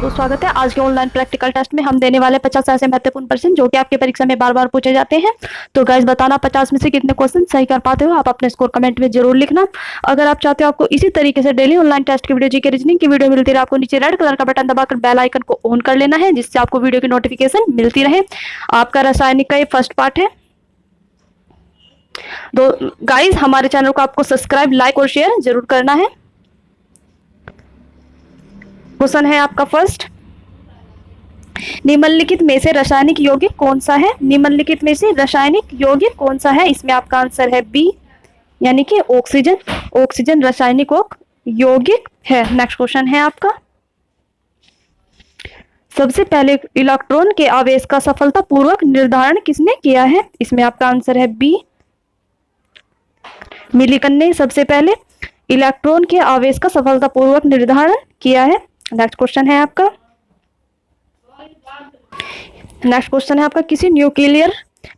बहुत स्वागत है। आज के ऑनलाइन प्रैक्टिकल टेस्ट में हम देने वाले 50 ऐसे महत्वपूर्ण प्रश्न जो कि आपके परीक्षा में बार बार पूछे जाते हैं। तो गाइस बताना 50 में से कितने क्वेश्चन सही कर पाते हो। आप अपने स्कोर कमेंट में जरूर लिखना। अगर आप चाहते हो आपको इसी तरीके से डेली ऑनलाइन टेस्ट की वीडियो, जीके रीजनिंग की वीडियो मिलती रहे, आपको नीचे रेड कलर का बटन दबाकर बेल आइकन को ऑन कर लेना है, जिससे आपको वीडियो की नोटिफिकेशन मिलती रहे। आपका रासायनिक का ये फर्स्ट पार्ट है। तो गाइस हमारे चैनल को आपको सब्सक्राइब, लाइक और शेयर जरूर करना है। क्वेश्चन है आपका फर्स्ट, निम्नलिखित में से रासायनिक यौगिक कौन सा है? निम्नलिखित में से रासायनिक यौगिक कौन सा है? इसमें आपका आंसर है बी, यानी कि ऑक्सीजन। ऑक्सीजन रासायनिक यौगिक है। नेक्स्ट क्वेश्चन है आपका, सबसे पहले इलेक्ट्रॉन के आवेश का सफलतापूर्वक निर्धारण किसने किया है? इसमें आपका आंसर है बी, मिलिकन ने सबसे पहले इलेक्ट्रॉन के आवेश का सफलतापूर्वक निर्धारण किया है। नेक्स्ट क्वेश्चन है आपका, किसी न्यूक्लियर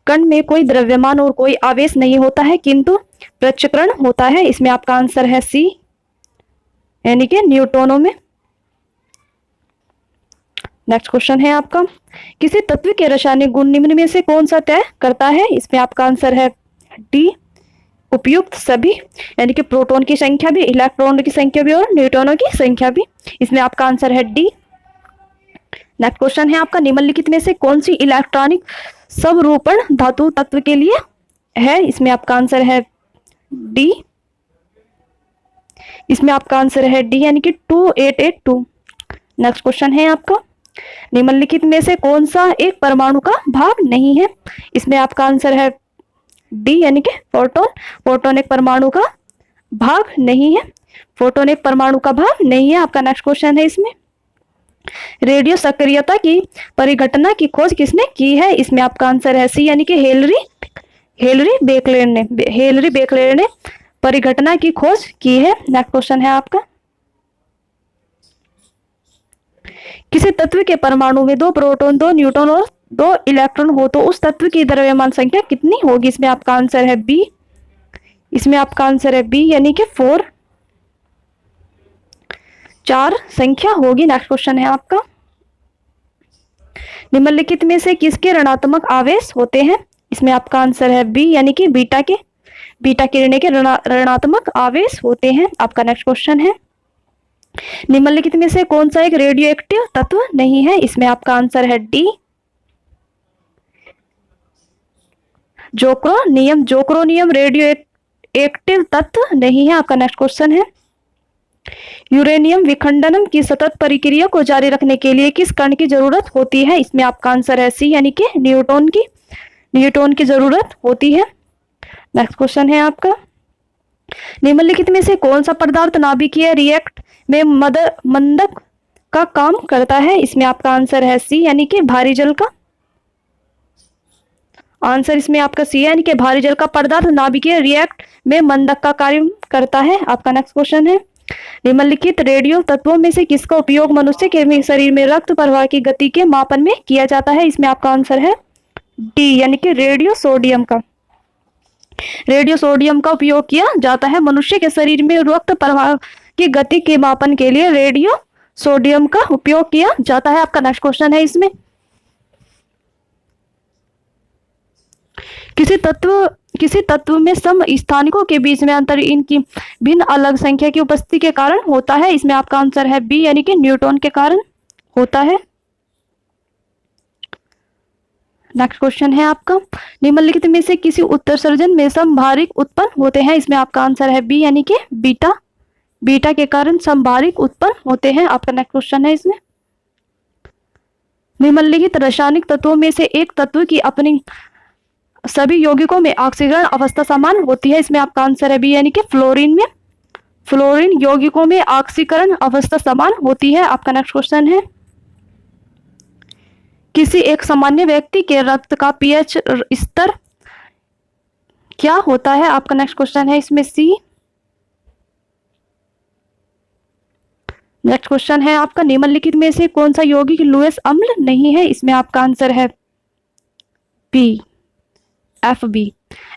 कण में कोई द्रव्यमान और कोई आवेश नहीं होता है किंतु प्रक्षेपण होता है। इसमें आपका आंसर है सी, यानी कि न्यूट्रॉनों में। नेक्स्ट क्वेश्चन है आपका, किसी तत्व के रासायनिक गुण निम्न में से कौन सा तय करता है? इसमें आपका आंसर है डी, उपयुक्त सभी, यानी कि प्रोटॉन की संख्या भी, इलेक्ट्रॉन की संख्या भी और न्यूट्रॉनों की संख्या भी। इसमें आपका आंसर है डी। नेक्स्ट क्वेश्चन है आपका, निम्नलिखित में से कौन सी इलेक्ट्रॉनिक स्वरूपण धातु तत्व के लिए है? इसमें आपका आंसर है डी, इसमें आपका आंसर है डी, यानी कि 2882। नेक्स्ट क्वेश्चन है आपका, निम्नलिखित में से कौन सा एक परमाणु का भाग नहीं है? इसमें आपका आंसर है डी, यानी कि फोटोन। फोटोन एक परमाणु का भाग नहीं है। फोटोन एक परमाणु का भाग नहीं है। आपका नेक्स्ट क्वेश्चन है इसमें, रेडियो सक्रियता की परिघटना की खोज किसने की है? इसमें आपका आंसर है सी, यानी कि हेनरी बेकलेयर ने परिघटना की खोज की है। नेक्स्ट क्वेश्चन है आपका, किसी तत्व के परमाणु में 2 प्रोटॉन, 2 न्यूट्रॉन और 2 इलेक्ट्रॉन हो तो उस तत्व की द्रव्यमान संख्या कितनी होगी? इसमें आपका आंसर है बी, इसमें आपका आंसर है बी, यानी कि 4 संख्या होगी। नेक्स्ट क्वेश्चन है आपका, निम्नलिखित में से किसके ऋणात्मक आवेश होते हैं? इसमें आपका आंसर है बी, यानी कि बीटा किरणें के ऋणात्मक आवेश होते हैं। आपका नेक्स्ट क्वेश्चन है, निम्नलिखित में से कौन सा एक रेडियो एक्टिव तत्व नहीं है? इसमें आपका आंसर है डी, जोक्रोनियम रेडियो एक्टिव तत्व नहीं है। आपका नेक्स्ट क्वेश्चन है, यूरेनियम विखंडनम की सतत प्रक्रिया को जारी रखने के लिए किस कण की जरूरत होती है? इसमें आपका आंसर है सी, यानी कि न्यूट्रॉन की जरूरत होती है। नेक्स्ट क्वेश्चन है आपका, निम्नलिखित में से कौन सा पदार्थ नाभिकीय रिएक्ट में मंदक का काम करता है? इसमें आपका आंसर है सी, यानी कि भारी जल का। आंसर इसमें आपका सी, यानी कि भारी जल का पदार्थ नाभिकीय रिएक्ट में मंदक का कार्य करता है। आपका नेक्स्ट क्वेश्चन है, निम्नलिखित रेडियो तत्वों में से किसका उपयोग मनुष्य के शरीर में रक्त प्रवाह की गति के मापन में किया जाता है? इसमें आपका आंसर है डी, यानी कि रेडियो सोडियम का उपयोग किया जाता है मनुष्य के शरीर में रक्त प्रवाह की गति के मापन के लिए रेडियो सोडियम का उपयोग किया जाता है। आपका नेक्स्ट क्वेश्चन है इसमें, किसी तत्व में सम स्थानिकों के बीच में अंतर इनकी भिन्न अलग संख्या की उपस्थिति के कारण होता है। इसमें आपका आंसर है बी, यानी कि न्यूट्रॉन के कारण होता है। नेक्स्ट क्वेश्चन है आपका, निम्नलिखित में से किसी उत्सर्जन में समभारिक उत्पन्न होते हैं? इसमें आपका आंसर है बी, यानी कि बीटा के कारण समभारिक उत्पन्न होते हैं। आपका नेक्स्ट क्वेश्चन है इसमें, निम्नलिखित रासायनिक तत्वों में से एक तत्व की अपनी सभी यौगिकों में ऑक्सीकरण अवस्था समान होती है। इसमें आपका आंसर है बी, यानी कि फ्लोरीन यौगिकों में ऑक्सीकरण अवस्था समान होती है। आपका नेक्स्ट क्वेश्चन है, किसी एक सामान्य व्यक्ति के रक्त का पीएच स्तर क्या होता है? आपका नेक्स्ट क्वेश्चन है इसमें सी। नेक्स्ट क्वेश्चन है आपका, निम्नलिखित में से कौन सा यौगिक लुईस अम्ल नहीं है? इसमें आपका आंसर है बी,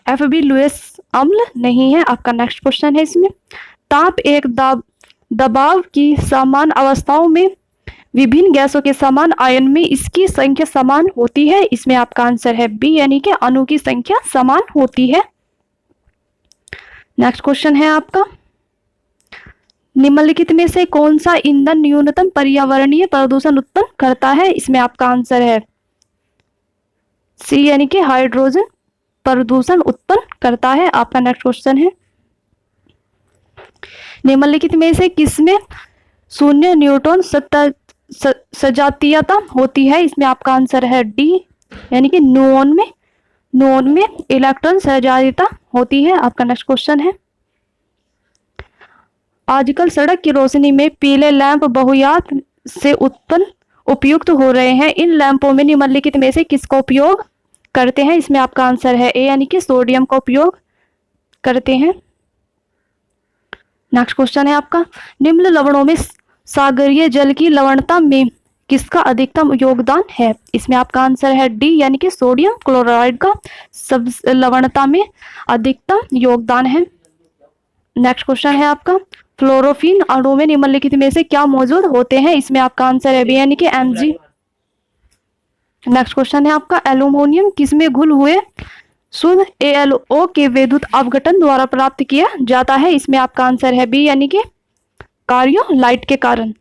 FB लुईस अम्ल नहीं है। आपका नेक्स्ट क्वेश्चन है इसमें, ताप एक दबाव की समान अवस्थाओं में विभिन्न गैसों के समान आयन में इसकी संख्या समान होती है, इसमें आपका आंसर है बी, यानी कि अणु की संख्या समान होती है। नेक्स्ट क्वेश्चन है आपका, निम्नलिखित में से कौन सा ईंधन न्यूनतम पर्यावरणीय प्रदूषण उत्पन्न करता है? इसमें आपका आंसर है सी, यानी कि हाइड्रोजन प्रदूषण उत्पन्न करता है। आपका नेक्स्ट क्वेश्चन है, निम्नलिखित में से किसमें शून्य न्यूट्रॉन सजातीयता होती है? इसमें आपका आंसर है डी, यानी कि न्यूऑन में इलेक्ट्रॉन सजातीयता होती है। आपका नेक्स्ट क्वेश्चन है, आजकल सड़क की रोशनी में पीले लैंप बहुतायत से उपयुक्त हो रहे हैं। इन लैंपों में निम्नलिखित में से किसका उपयोग करते हैं? इसमें आपका आंसर है ए, यानी कि सोडियम का उपयोग करते हैं। नेक्स्ट क्वेश्चन है आपका, निम्न लवणों में सागरीय जल की लवणता में किसका अधिकतम योगदान है? इसमें आपका आंसर है डी, यानी कि सोडियम क्लोराइड का सब लवणता में अधिकतम योगदान है। नेक्स्ट क्वेश्चन है आपका, फ्लोरोफिन अणु में निम्नलिखित में से क्या मौजूद होते हैं? इसमें आपका आंसर है बी, यानी कि Mg। नेक्स्ट क्वेश्चन है आपका, एल्यूमिनियम किसमें घुल हुए शुद्ध AlO के विद्युत अपघटन द्वारा प्राप्त किया जाता है? इसमें आपका आंसर है बी, यानी कि कार्योलाइट के कारण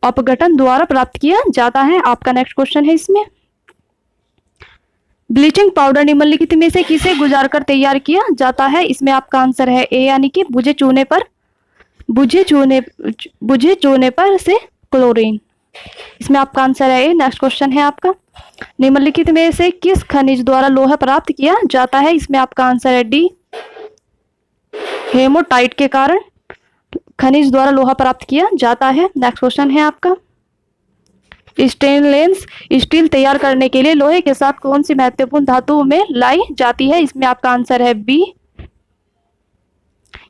अपघटन द्वारा प्राप्त किया जाता है। आपका नेक्स्ट क्वेश्चन है, इसमें ब्लीचिंग पाउडर निम्नलिखित में से किसे गुजारकर तैयार किया जाता है? इसमें आपका आंसर है ए, यानी कि बुझे चूने पर से क्लोरीन। इसमें आपका आंसर है ए। नेक्स्ट क्वेश्चन है आपका, निम्नलिखित में से किस खनिज द्वारा लोहा प्राप्त किया जाता है? इसमें आपका आंसर है डी, हेमोटाइट के कारण खनिज द्वारा लोहा प्राप्त किया जाता है। नेक्स्ट क्वेश्चन है आपका, स्टेनलेस स्टील तैयार करने के लिए लोहे के साथ कौन सी महत्वपूर्ण धातु में लाई जाती है? इसमें आपका आंसर है बी,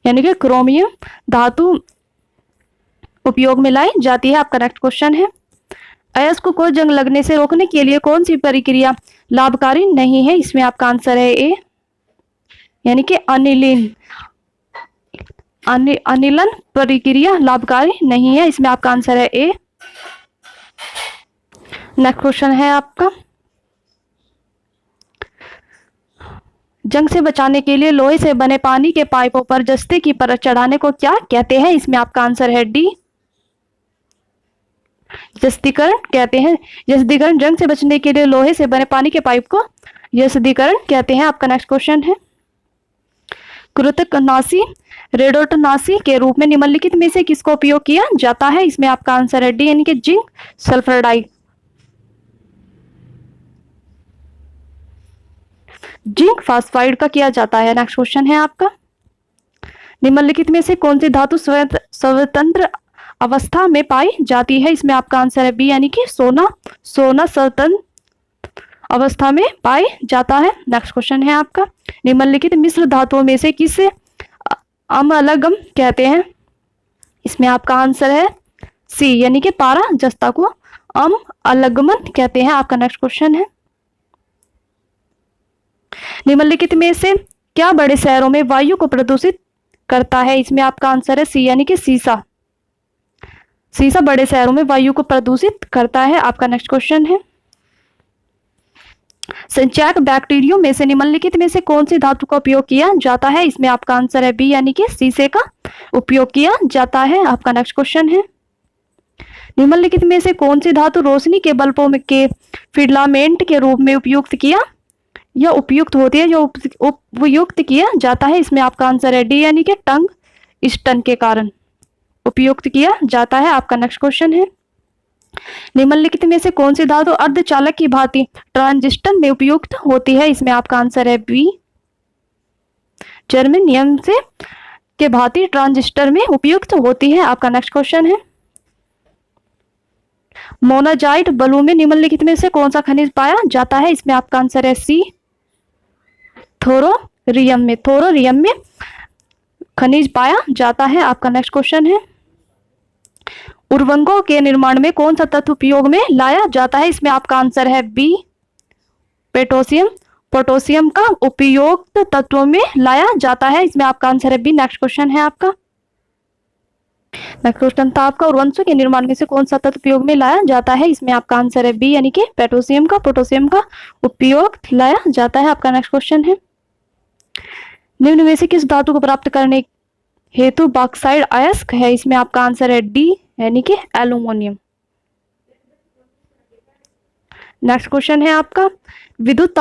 यानी कि क्रोमियम धातु उपयोग में लाई जाती है। आपका नेक्स्ट क्वेश्चन है, अयस्क को जंग लगने से रोकने के लिए कौन सी प्रक्रिया लाभकारी नहीं है? इसमें आपका आंसर है ए, यानी कि अनिलन प्रक्रिया लाभकारी नहीं है। इसमें आपका आंसर है ए। नेक्स्ट क्वेश्चन है आपका, जंग से बचाने के लिए लोहे से बने पानी के पाइपों पर जस्ते की परत चढ़ाने को क्या कहते हैं? इसमें आपका आंसर है डी, जस्तीकरण कहते हैं। जस्तीकरण जंग से बचने के लिए लोहे से बने पानी के पाइप को जस्तीकरण कहते हैं। आपका नेक्स्ट क्वेश्चन है, कृतकनाशी रेडोटनाशी के रूप में निम्नलिखित में से किसका उपयोग किया जाता है? इसमें आपका आंसर है डी, यानी कि जिंक सल्फाइड। जिंक फास्फाइड का किया जाता है। नेक्स्ट क्वेश्चन है आपका, निम्नलिखित में से कौन सी धातु स्वतंत्र अवस्था में पाई जाती है? इसमें आपका आंसर है बी, यानी कि सोना स्वतंत्र अवस्था में पाई जाता है। नेक्स्ट क्वेश्चन है आपका, निम्नलिखित मिश्र धातुओं में से किसे अमलगम कहते हैं? इसमें आपका आंसर है सी, यानी कि पारा जस्ता को अमलगमन कहते हैं। आपका नेक्स्ट क्वेश्चन है, निम्नलिखित में से क्या बड़े शहरों में वायु को प्रदूषित करता है? इसमें आपका आंसर है सी, यानी कि सीसा बड़े शहरों में वायु को प्रदूषित करता है। आपका नेक्स्ट क्वेश्चन है, संचयक बैक्टीरियो में से निम्नलिखित में से कौन सी धातु का उपयोग किया जाता है? इसमें आपका आंसर है बी, यानी कि शीशे का उपयोग किया जाता है। आपका नेक्स्ट क्वेश्चन है, निम्नलिखित में से कौन सी धातु रोशनी के बल्बों के फिलामेंट के रूप में उपयुक्त होती है, जो उपयुक्त किया जाता है? इसमें आपका आंसर है डी, यानी कि टंगस्टन के कारण उपयुक्त किया जाता है। आपका नेक्स्ट क्वेश्चन है, निम्नलिखित में से कौन सी धातु अर्धचालक की भांति ट्रांजिस्टर में उपयुक्त होती है? इसमें आपका आंसर है बी, जर्मेनियम से के भांति ट्रांजिस्टर में उपयुक्त होती है। आपका नेक्स्ट क्वेश्चन है, मोनाजाइट बालू में निम्नलिखित में से कौन सा खनिज पाया जाता है? इसमें आपका आंसर है सी, थोरियम में खनिज पाया जाता है। आपका नेक्स्ट क्वेश्चन है, उर्वरकों के निर्माण में कौन सा तत्व उपयोग में लाया जाता है? इसमें आपका आंसर है बी, पोटेशियम का उपयोग तत्वों में लाया जाता है। इसमें आपका आंसर है बी। नेक्स्ट क्वेश्चन है आपका, नेक्स्ट क्वेश्चन था आपका उर्वरकों के निर्माण में से कौन सा तत्व उपयोग में लाया जाता है? इसमें आपका आंसर है बी यानी कि पोटेशियम का उपयोग लाया जाता है। आपका नेक्स्ट क्वेश्चन है निम्न में से किस धातु को प्राप्त करने हेतु बॉक्साइड अयस्क है? इसमें आपका आंसर है डी यानी कि एल्यूमिनियम। नेक्स्ट क्वेश्चन है आपका विद्युत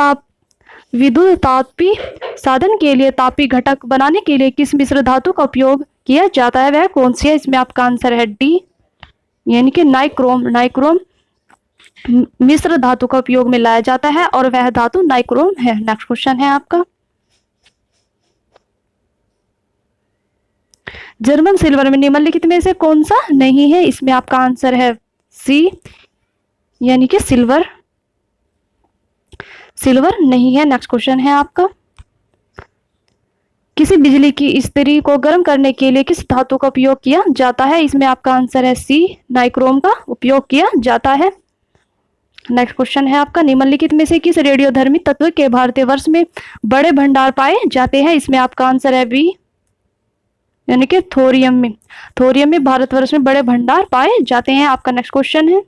तापी साधन के लिए तापी घटक बनाने के लिए किस मिश्र धातु का उपयोग किया जाता है, वह कौन सी है? इसमें आपका आंसर है डी यानी कि नाइक्रोम मिश्र धातु का उपयोग में लाया जाता है और वह धातु नाइक्रोम है। नेक्स्ट क्वेश्चन है आपका जर्मन सिल्वर में निम्नलिखित में से कौन सा नहीं है? इसमें आपका आंसर है सी यानी कि सिल्वर नहीं है। नेक्स्ट क्वेश्चन है आपका किसी बिजली की इस्त्री को गर्म करने के लिए किस धातु का उपयोग किया जाता है? इसमें आपका आंसर है सी नाइक्रोम का उपयोग किया जाता है। नेक्स्ट क्वेश्चन है आपका निम्नलिखित में से किस रेडियोधर्मी तत्व के भारतीय वर्ष में बड़े भंडार पाए जाते हैं? इसमें आपका आंसर है बी यानी कि थोरियम में भारतवर्ष में बड़े भंडार पाए जाते हैं। आपका नेक्स्ट क्वेश्चन है